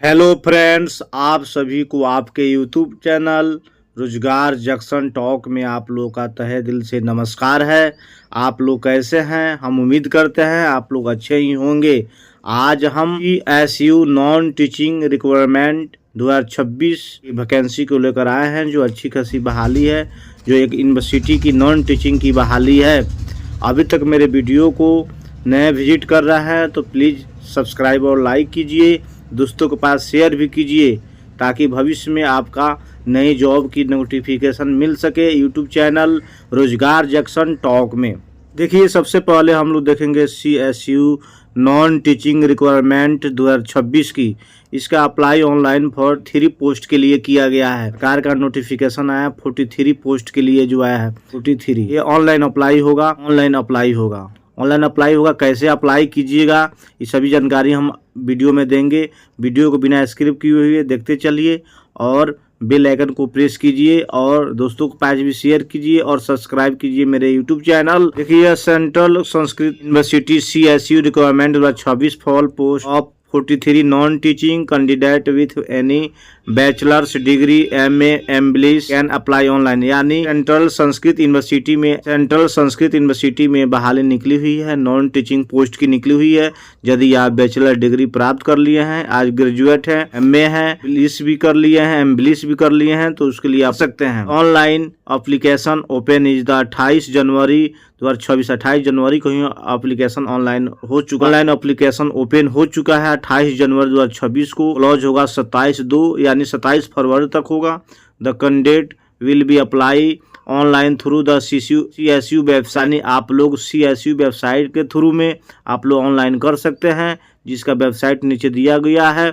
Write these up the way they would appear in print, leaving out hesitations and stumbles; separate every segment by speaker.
Speaker 1: Hello friends, आप सभी को आपके यूट्यूब चैनल रोजगार जंक्शन टॉक में आप लोग का तहे दिल से नमस्कार है। आप लोग कैसे हैं? हम उम्मीद करते हैं आप लोग अच्छे ही होंगे। आज हम PSU नॉन टीचिंग रिक्वायरमेंट 2026 की वैकेंसी को लेकर आए हैं, जो अच्छी खासी बहाली है, जो एक यूनिवर्सिटी की नॉन टीचिंग की बहाली है। अभी तक मेरे वीडियो को नए विजिट कर रहा है तो प्लीज़ सब्सक्राइब और लाइक कीजिए, दोस्तों के पास शेयर भी कीजिए, ताकि भविष्य में आपका नई जॉब की नोटिफिकेशन मिल सके यूट्यूब चैनल रोजगार जंक्शन टॉक में। देखिए, सबसे पहले हम लोग देखेंगे CSU नॉन टीचिंग रिक्वायरमेंट 2026 की। इसका अप्लाई ऑनलाइन फॉर 3 पोस्ट के लिए किया गया है। सरकार का नोटिफिकेशन आया 43 पोस्ट के लिए जो आया है 43। ये ऑनलाइन अप्लाई होगा। कैसे अप्लाई कीजिएगा, ये सभी जानकारी हम वीडियो में देंगे। वीडियो को बिना स्क्रिप्ट किए हुए देखते चलिए और बेल आइकन को प्रेस कीजिए और दोस्तों को पास भी शेयर कीजिए और सब्सक्राइब कीजिए मेरे यूट्यूब चैनल। देखिए, central Sanskrit university CSU requirement 2026 for post of 43 non teaching candidate with any bachelor's degree MA English can apply online. यानी सेंट्रल संस्कृत यूनिवर्सिटी में बहाली निकली हुई है, नॉन टीचिंग पोस्ट की निकली हुई है। यदि आप बैचलर डिग्री प्राप्त कर लिए हैं, आज ग्रेजुएट हैं, MA हैं, एम्बलिश भी कर लिए हैं, तो उसके लिए आप सकते हैं। Online application open is the 28 जनवरी 2026। 28 जनवरी को ही एप्लीकेशन ऑनलाइन एप्लीकेशन ओपन हो चुका है। 28 जनवरी 2026 को क्लोज होगा 27/2 यानी 27 फरवरी तक होगा। The candidate will be apply online through the CSU website. आप लोग CSU वेबसाइट के थ्रू में आप लोग ऑनलाइन कर सकते हैं, जिसका वेबसाइट नीचे दिया गया है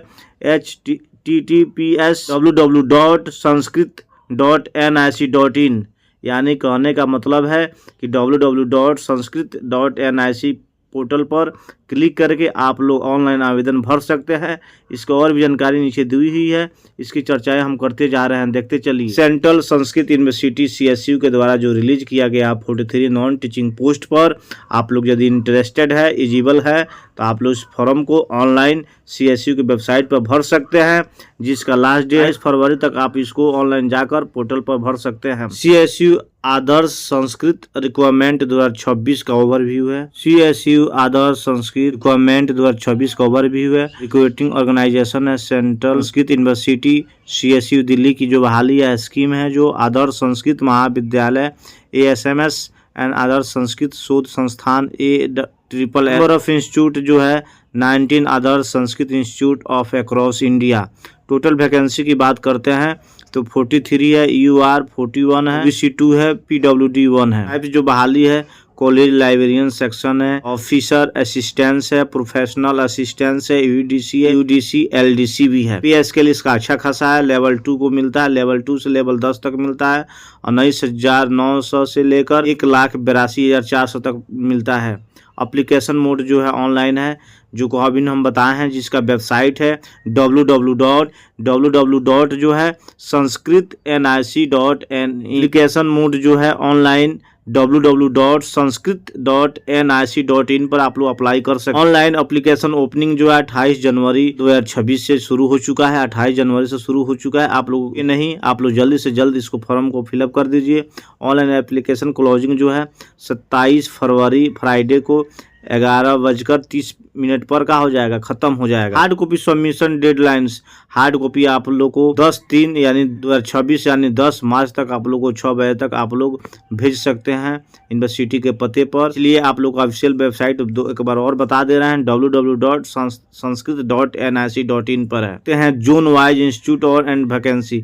Speaker 1: https://www.sanskrit.nic.in। यानी कहने का मतलब है कि www.sanskrit.nic पोर्टल पर क्लिक करके आप लोग ऑनलाइन आवेदन भर सकते हैं। इसकी और भी जानकारी नीचे दी हुई है, इसकी चर्चाएं हम करते जा रहे हैं, देखते चलिए। सेंट्रल संस्कृत यूनिवर्सिटी CSU के द्वारा जो रिलीज किया गया 43 नॉन टीचिंग पोस्ट पर आप लोग यदि इंटरेस्टेड है, एलिजिबल है, तो आप लोग इस फॉर्म को ऑनलाइन CSU की वेबसाइट पर भर सकते हैं, जिसका लास्ट डेट 22 फरवरी तक आप इसको ऑनलाइन जाकर पोर्टल पर भर सकते हैं। CSU आदर्श संस्कृत रिक्वायरमेंट 2026 का ओवरव्यू है। CSU आदर्श संस्कृत रिक्वायरमेंट 2026 का ओवरव्यू है। रिक्रूटिंग ऑर्गेनाइजेशन है central Sanskrit university CSU Delhi की जो बहाली है स्कीम है, जो आदर्श संस्कृत महाविद्यालय ASMS एंड आदर्श संस्कृत शोध संस्थान AFFF नंबर ऑफ इंस्टीट्यूट जो है 19 Adarsh Sanskrit institute of across India. Total vacancy की बात करते हैं तो 43 है, UR 41 है, BC 2 है, PWD 1 है। टाइप जो बहाली है कॉलेज लाइब्रेरियन सेक्शन है, ऑफिसर असिस्टेंस है, प्रोफेशनल असिस्टेंस है, UDC है, UDC LDC भी है। पे स्केल इसका अच्छा खासा है, लेवल 2 को मिलता है, लेवल 2 से लेवल 10 तक मिलता है और 19,900 से लेकर 1,82,400 तक मिलता है। एप्लीकेशन मोड जो है ऑनलाइन है, जो को अभी हम बताए हैं, जिसका वेबसाइट है www. जो है sanskrit.nic.in। एप्लीकेशन मोड जो है ऑनलाइन www.sanskrit.nic.in पर आप लोग अप्लाई कर सकते हैं। ऑनलाइन एप्लीकेशन ओपनिंग जो है 28 जनवरी 2026 से शुरू हो चुका है। 28 जनवरी से शुरू हो चुका है। आप लोग ये नहीं, आप लोग जल्दी से जल्द इसको फॉर्म को फिलअप कर दीजिए। ऑनलाइन एप्लीकेशन क्लोजिंग जो है 27 फरवरी फ्राइडे को 11:30 पर का हो जाएगा, खत्म हो जाएगा। Hard copy submission deadlines, hard copy आप लोग को 10/3 यानी 2026 यानी 10 मार्च तक आप लोग को 6 बजे तक आप लोग भेज सकते हैं यूनिवर्सिटी के पते पर। इसलिए आप लोग का ऑफिशियल वेबसाइट एक बार और बता दे रहे हैं www.sanskrit.nic.in पर है। जोन वाइज इंस्टीट्यूट और एंड वैकेंसी,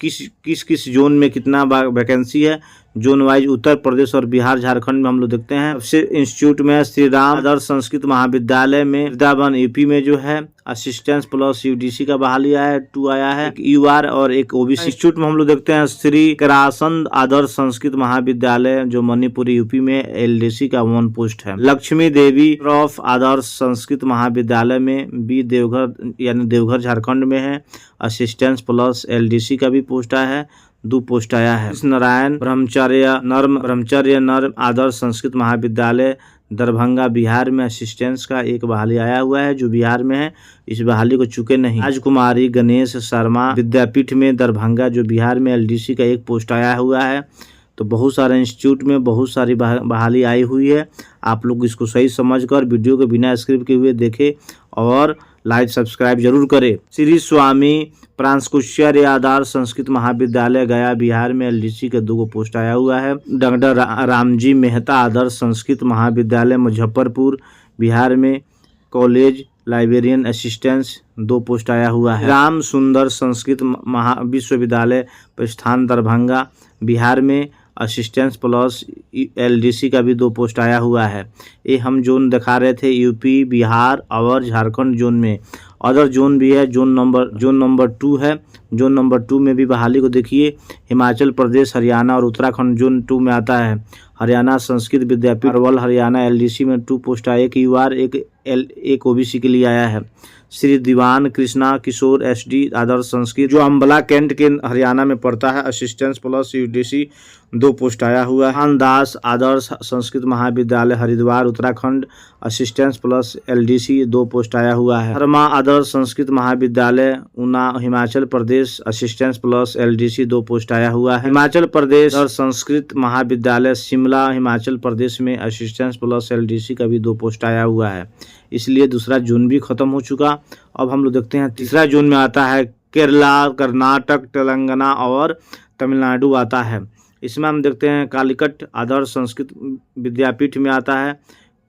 Speaker 1: किस जोन में कितना वैकेंसी है, जोन वाइज उत्तर प्रदेश और बिहार झारखंड में हम लोग देखते हैं। सबसे इंस्टीट्यूट में श्री राम आदर्श संस्कृत महाविद्यालय में वृंदावन UP में जो है असिस्टेंस प्लस UDC का बहाली आया है, 2 आया है, एक UR और एक OBC। इंस्टीट्यूट में हम लोग देखते हैं श्री करासंद आदर्श संस्कृत महाविद्यालय जो मणिपुरी UP में LDC का 1 पोस्ट है। लक्ष्मी देवी ऑफ आदर्श संस्कृत महाविद्यालय में B देवघर यानी देवघर झारखंड में है, असिस्टेंस प्लस LDC का भी पोस्ट आया है, 2 पोस्ट आया है। नारायण ब्रह्मचर्य नर्म आदर्श संस्कृत महाविद्यालय दरभंगा बिहार में असिस्टेंस का एक बहाली आया हुआ है जो बिहार में है, इस बहाली को चुके नहीं। राजकुमारी गणेश शर्मा विद्यापीठ में दरभंगा जो बिहार में एलडीसी का एक पोस्ट आया हुआ है। तो बहुत सारे इंस्टीट्यूट में बहुत सारी बहाली आई हुई है। आप लोग इसको सही समझकर वीडियो को बिना स्क्रिप्ट के हुए देखें और लाइक सब्सक्राइब जरूर करें। श्री स्वामी प्रांशुकुश्यार्य आदर्श संस्कृत महाविद्यालय गया बिहार में एलडीसी का 2 पोस्ट आया हुआ है। डॉक्टर रामजी मेहता आदर्श संस्कृत महाविद्यालय मुजफ्फरपुर बिहार में कॉलेज लाइब्रेरियन असिस्टेंस 2 पोस्ट आया हुआ है। राम सुंदर संस्कृत विश्वविद्यालय प्रस्थान दरभंगा बिहार में असिस्टेंस प्लस एलडीसी का भी 2 पोस्ट आया हुआ है। ये हम जोन दिखा रहे थे यूपी बिहार और झारखंड जोन में। अदर जोन भी है, जोन नंबर 2 है। जोन नंबर 2 में भी बहाली को देखिए, हिमाचल प्रदेश हरियाणा और उत्तराखंड जोन 2 में आता है। हरियाणा संस्कृत विद्यापीठ अरवल हरियाणा एलडीसी में 2 पोस्ट आए, एक यूआर एक ओबीसी के लिए आया है। श्री दीवान कृष्णा किशोर एसडी आदर्श संस्कृत जो अम्बला कैंट के हरियाणा में पड़ता है, असिस्टेंस प्लस यूडीसी 2 पोस्ट आया हुआ है। खान दास आदर्श संस्कृत महाविद्यालय Haridwar Uttarakhand assistance plus LDC 2 post आया हुआ है। शर्मा आदर्श संस्कृत महाविद्यालय Una Himachal Pradesh assistance plus LDC 2 post आया हुआ है। हिमाचल प्रदेश और संस्कृत महाविद्यालय शिमला हिमाचल प्रदेश में असिस्टेंस प्लस एलडीसी का भी 2 पोस्ट आया हुआ है। इसलिए दूसरा जोन भी खत्म हो चुका। अब हम लोग देखते हैं तीसरा जोन में आता है केरला, कर्नाटक, तेलंगाना और तमिलनाडु आता है। इसमें हम देखते हैं कालीकट आदर्श संस्कृत विद्यापीठ में आता है।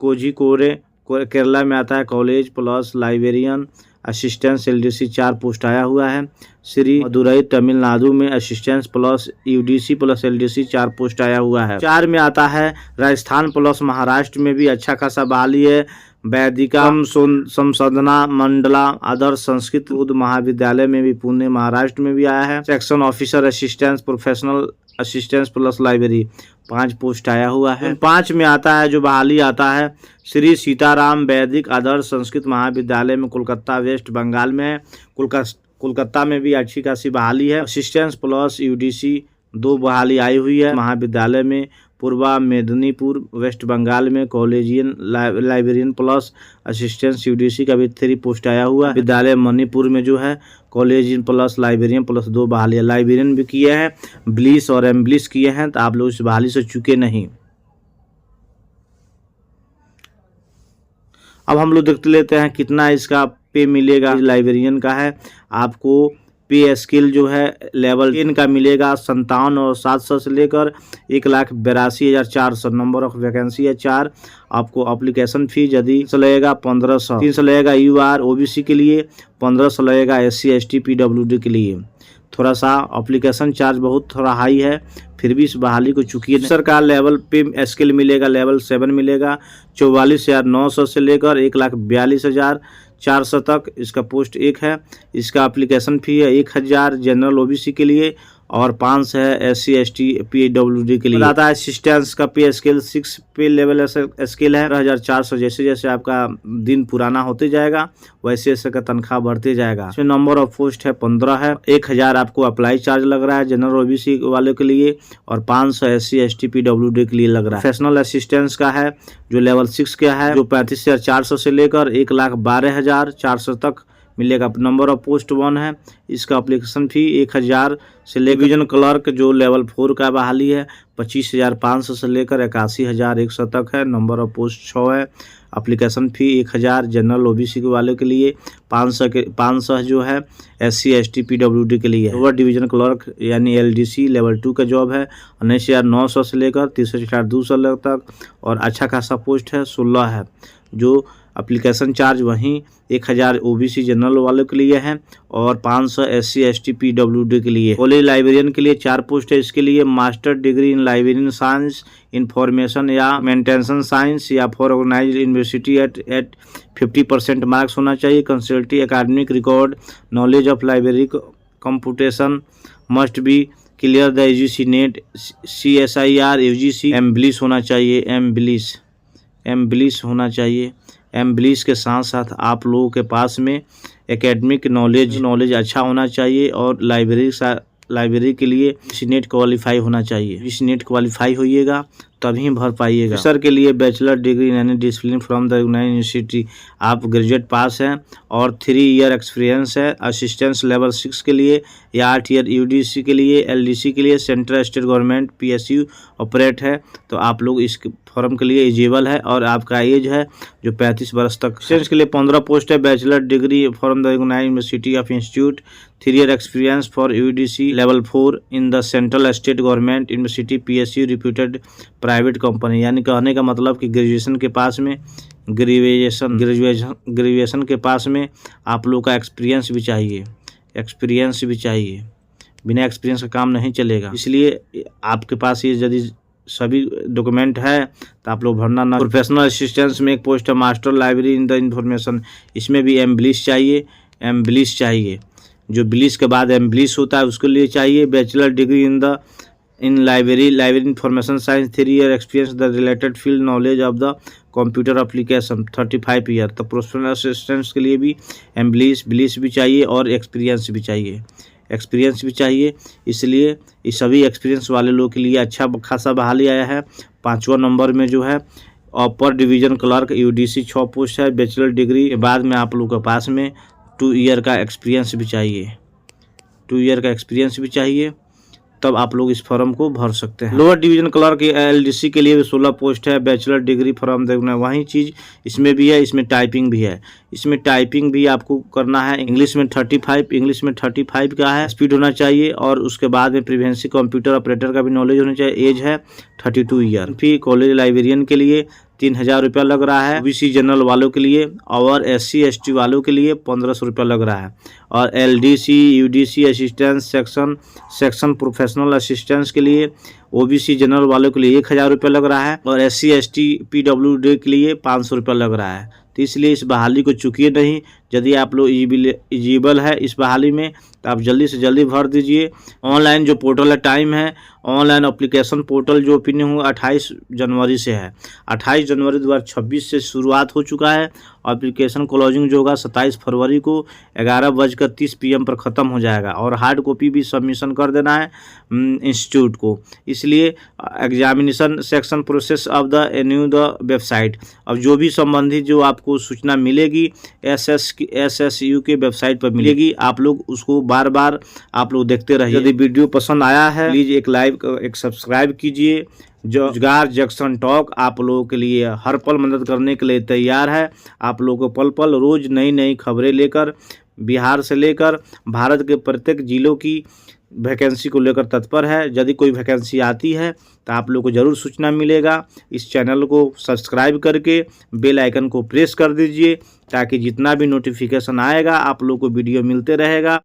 Speaker 1: कोझिकोडे केरला में आता है college plus librarian assistance LDC 4 post आया हुआ है। श्री मदुरई तमिलनाडु में assistance plus UDC plus LDC 4 post आया हुआ है। 4 में आता है राजस्थान प्लस महाराष्ट्र में भी अच्छा खासा बहाली है। वैदिकम संशोधना मंडला आदर्श संस्कृत महाविद्यालय में भी पुणे महाराष्ट्र में भी आया है। Section officer assistance professional assistance plus library 5 post आया हुआ है। 5 में आता है जो बहाली आता है श्री सीताराम वैदिक आदर्श संस्कृत महाविद्यालय में कोलकाता वेस्ट बंगाल में है। कोलकाता में भी अच्छी खासी बहाली है। असिस्टेंस प्लस यूडीसी 2 बहाली आई हुई है। महाविद्यालय में पूर्वा मेदिनीपुर वेस्ट बंगाल में collegian librarian plus assistance UDC का भी 3 पोस्ट आया हुआ है। विद्यालय मणिपुर में जो है कॉलेजियन प्लस लाइब्रेरियन प्लस 2 बहाली। लाइब्रेरियन भी किए हैं, ब्लिस और एम्ब्लिस किए हैं, तो आप लोग इस बहाली से चुके नहीं। अब हम लोग देखते लेते हैं कितना इसका पे मिलेगा। लाइब्रेरियन का है, आपको पे स्किल जो है लेवल 10 का मिलेगा 57,700 से लेकर 1,82,400। नंबर ऑफ वैकेंसी है 4। आपको एप्लीकेशन फी यदि लगेगा 1500, 300 लगेगा यूआर ओबीसी के लिए, 1500 लगेगा SC ST PWD के लिए। थोड़ा सा एप्लीकेशन चार्ज बहुत थोड़ा हाई है, फिर भी इस बहाली को चुकी सरकार लेवल पे स्किल मिलेगा, लेवल 7 मिलेगा 44,900 से लेकर 1,42,400 तक। इसका पोस्ट 1 है। इसका एप्लीकेशन फ़ी है 1000 जनरल ओबीसी के लिए और 500 है SC ST PWD के लिए। आता है असिस्टेंस का पे स्केल 6 पे लेवल स्केल है 1400। जैसे जैसे आपका दिन पुराना होते जाएगा वैसे वैसे का तनख्वाह बढ़ते जाएगा। इसमें नंबर ऑफ पोस्ट है 15 है। 1000 आपको अप्लाई चार्ज लग रहा है जनरल ओबीसी वाले के लिए और 500 SC ST PWD के लिए लग रहा है। प्रोफेशनल असिस्टेंस का है जो लेवल 6 का है जो 35,400 से लेकर 1,12,400 तक मिलेगा। नंबर ऑफ पोस्ट 1 है। इसका एप्लीकेशन फ़ी 1000 से लेकर डिवीजन क्लर्क जो लेवल 4 का बहाली है 25,500 से लेकर 81,100 तक है। नंबर ऑफ पोस्ट 6 है। एप्लीकेशन फ़ी 1000 जनरल ओबीसी के वाले के लिए, 500 जो है SC ST PWD के लिए। लोअर डिवीजन क्लर्क यानी LDC लेवल 2 का जॉब है 19,900 से लेकर 63,200 तक और अच्छा खासा पोस्ट है 16 है। जो एप्लीकेशन चार्ज वहीं 1000 ओबीसी जनरल वालों के लिए है और 500 SC ST PWD के लिए। कॉलेज लाइब्रेरियन के लिए 4 पोस्ट है। इसके लिए master degree in librarian science, information या मेंटेनेंस साइंस या for organised university at 50% marks होना चाहिए। Consulting academic record, knowledge of library computation must be clear the UGC net, CSIR UGC एम्ब्लिश होना चाहिए। एम्ब्लिश होना चाहिए। एम्ब्लिश के साथ साथ आप लोगों के पास में एकेडमिक नॉलेज अच्छा होना चाहिए और लाइब्रेरी के लिए नेट क्वालिफाई होना चाहिए। नेट क्वालिफाई होइएगा तभी भर पाइएगा। सर के लिए bachelor degree in any discipline from the United university, आप ग्रेजुएट पास हैं और 3 ईयर एक्सपीरियंस है। असिस्टेंस लेवल 6 के लिए या 8 ईयर यूडीसी के लिए, एलडीसी के लिए, central state government PSU operate है, तो आप लोग इस फॉर्म के लिए एलिजिबल है और आपका एज है जो 35 वर्ष तक। असिस्टेंस के लिए 15 पोस्ट है। Bachelor degree from the United university of institute, 3 year experience for UDC level 4 in the central state government university PSU reputed private company. यानी कहने का मतलब कि ग्रेजुएशन के पास में ग्रेजुएशन के पास में आप लोग का एक्सपीरियंस भी चाहिए, बिना एक्सपीरियंस का काम नहीं चलेगा। इसलिए आपके पास ये यदि सभी डॉक्यूमेंट है तो आप लोग भरना ना। प्रोफेशनल असिस्टेंस में एक पोस्ट है master library in the information, इसमें भी एम्बलिश चाहिए, जो ब्लिस के बाद एम्बलिश होता है उसके लिए चाहिए। Bachelor degree in library information science, 3 year experience the related field knowledge of the computer application, 35 year. तो प्रोफेशनल असिस्टेंट्स के लिए भी ब्लिस भी चाहिए और एक्सपीरियंस भी चाहिए। इसलिए इस सभी एक्सपीरियंस वाले लोग के लिए अच्छा खासा बहाली आया है। 5वां नंबर में जो है upper division clerk UDC 6 post है। बैचलर डिग्री के बाद में आप लोग के पास में 2 ईयर का एक्सपीरियंस भी चाहिए, तब आप लोग इस फॉर्म को भर सकते हैं। लोअर डिवीजन क्लर्क एलडीसी के लिए 16 पोस्ट है। बैचलर डिग्री फ्रॉम देखना वही चीज़ इसमें भी है, इसमें टाइपिंग भी है। इसमें टाइपिंग भी आपको करना है। इंग्लिश में 35 का है, स्पीड होना चाहिए। और उसके बाद में प्रीवेंसी कंप्यूटर ऑपरेटर का भी नॉलेज होना चाहिए। एज है 32 ईयर। फिर कॉलेज लाइब्रेरियन के लिए 3000 रुपया लग रहा है। ओबीसी जनरल वालों के लिए और SC ST वालों के लिए 1500 रुपया लग रहा है। और LDC UDC assistant section professional assistants के लिए OBC जनरल वालों के लिए 1000 रुपया लग रहा है और SC ST PWD के लिए 500 रुपया लग रहा है। तो इसलिए इस बहाली को चूकिए नहीं। यदि आप लोग एलिजिबल है इस बहाली में तो आप जल्दी से जल्दी भर दीजिए। ऑनलाइन जो पोर्टल है, टाइम है, ऑनलाइन एप्लीकेशन पोर्टल जो ओपनिंग हुआ 28 जनवरी से है। 28 जनवरी 2026 से शुरुआत हो चुका है। एप्लीकेशन क्लोजिंग जो होगा 27 फरवरी को 11:30 PM पर ख़त्म हो जाएगा। और हार्ड कॉपी भी सबमिशन कर देना है इंस्टीट्यूट को। इसलिए examination section process of the new the website, अब जो भी संबंधित जो आपको सूचना मिलेगी SSU के वेबसाइट पर मिलेगी। आप लोग उसको बार बार आप लोग देखते रहिए। यदि वीडियो पसंद आया है प्लीज़ एक सब्सक्राइब कीजिए। जो रोजगार जंक्शन टॉक आप लोगों के लिए हर पल मदद करने के लिए तैयार है। आप लोगों को पल रोज नई खबरें लेकर बिहार से लेकर भारत के प्रत्येक जिलों की वैकेंसी को लेकर तत्पर है। यदि कोई वैकेंसी आती है तो आप लोग को ज़रूर सूचना मिलेगा। इस चैनल को सब्सक्राइब करके बेल आइकन को प्रेस कर दीजिए ताकि जितना भी नोटिफिकेशन आएगा आप लोग को वीडियो मिलते रहेगा।